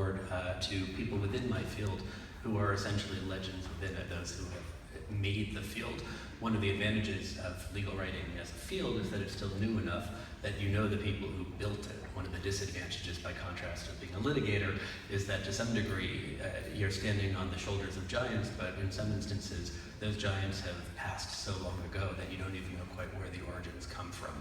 award to people within my field who are essentially legends within it, those who have made the field. One of the advantages of legal writing as a field is that it's still new enough that you know the people who built it. One of the disadvantages, by contrast, of being a litigator is that to some degree you're standing on the shoulders of giants, but in some instances those giants have passed so long ago that you don't even know quite where the origins come from.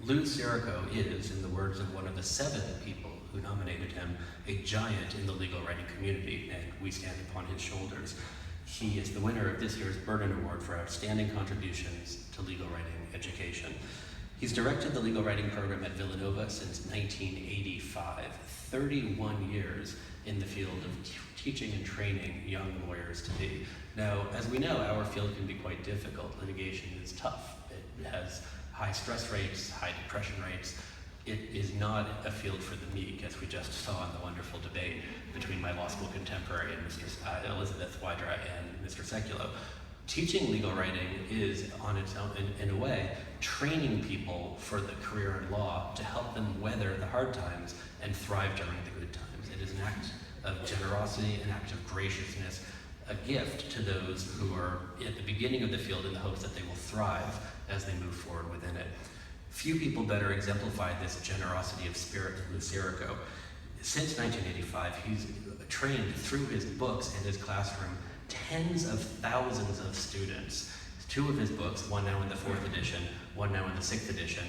Lou Sirico is, in the words of one of the 7 people who nominated him, a giant in the legal writing community, and we stand upon his shoulders. He is the winner of this year's Burton Award for outstanding contributions to legal writing education. He's directed the legal writing program at Villanova since 1985, 31 years in the field of teaching and training young lawyers to be. Now, as we know, our field can be quite difficult. Litigation is tough. It has high stress rates, high depression rates. It is not a field for the meek, as we just saw in the wonderful debate between my law school contemporary and Elizabeth Wydra and Mr. Seculo. Teaching legal writing is, on its own, in a way, training people for the career in law to help them weather the hard times and thrive during the good times. It is an act of generosity, an act of graciousness, a gift to those who are at the beginning of the field in the hopes that they will thrive as they move forward within it. Few people better exemplify this generosity of spirit than Lou Sirico. Since 1985, he's trained through his books and his classroom tens of thousands of students. 2 of his books, one now in the 4th edition, one now in the 6th edition,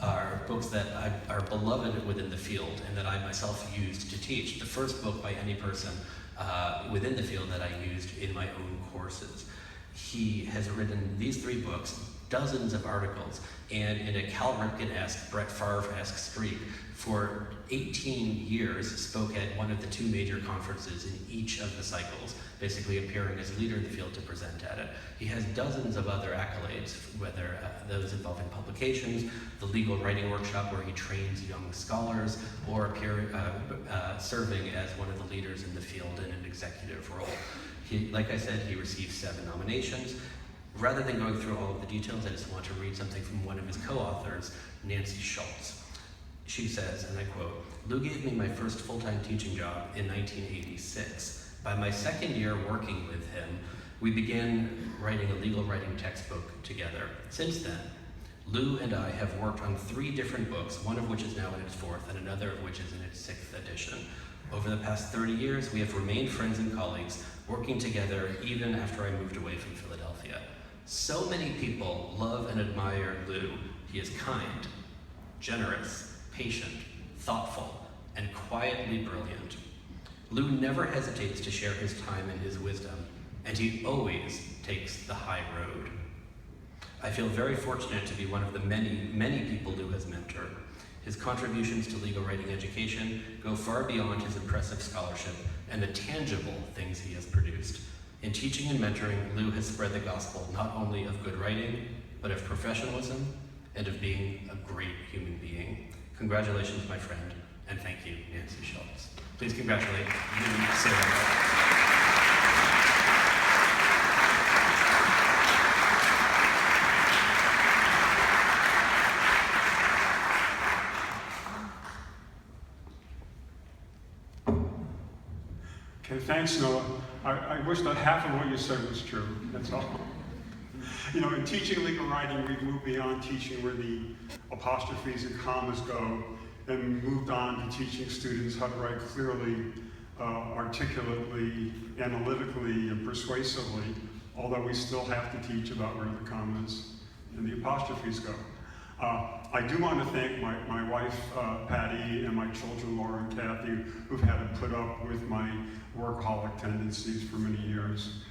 are books that are beloved within the field and that I myself used to teach. The first book by any person within the field that I used in my own courses. He has written these 3 books, dozens of articles, and in a Cal Ripken-esque, Brett Favre-esque streak, for 18 years spoke at one of the 2 major conferences in each of the cycles, basically appearing as leader in the field to present at it. He has dozens of other accolades, whether those involving publications, the legal writing workshop where he trains young scholars, or serving as one of the leaders in the field in an executive role. Like I said, he received 7 nominations. Rather than going through all of the details, I just want to read something from one of his co-authors, Nancy Schultz. She says, and I quote, "Lou gave me my first full-time teaching job in 1986. By my 2nd year working with him, we began writing a legal writing textbook together. Since then, Lou and I have worked on 3 different books, one of which is now in its 4th and another of which is in its 6th edition. Over the past 30 years, we have remained friends and colleagues, working together even after I moved away from Philadelphia. So many people love and admire Lou. He is kind, generous, patient, thoughtful, and quietly brilliant. Lou never hesitates to share his time and his wisdom, and he always takes the high road. I feel very fortunate to be one of the many, many people Lou has mentored. His contributions to legal writing education go far beyond his impressive scholarship and the tangible things he has produced. In teaching and mentoring, Lou has spread the gospel not only of good writing, but of professionalism and of being a great human being. Congratulations, my friend, and thank you, Nancy Schultz." Please congratulate Lou Sirico. Okay, thanks, Noah. I wish that half of what you said was true, that's all. You know, in teaching legal writing, we've moved beyond teaching where the apostrophes and commas go, and moved on to teaching students how to write clearly, articulately, analytically, and persuasively, although we still have to teach about where the commas and the apostrophes go. I do want to thank my wife, Patty, and my children, Laura and Kathy, who've had to put up with my workaholic tendencies for many years.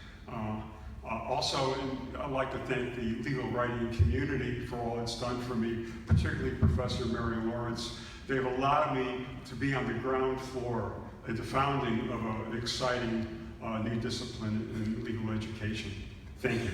Also, I'd like to thank the legal writing community for all it's done for me, particularly Professor Mary Lawrence. They've allowed me to be on the ground floor at the founding of an exciting new discipline in legal education. Thank you.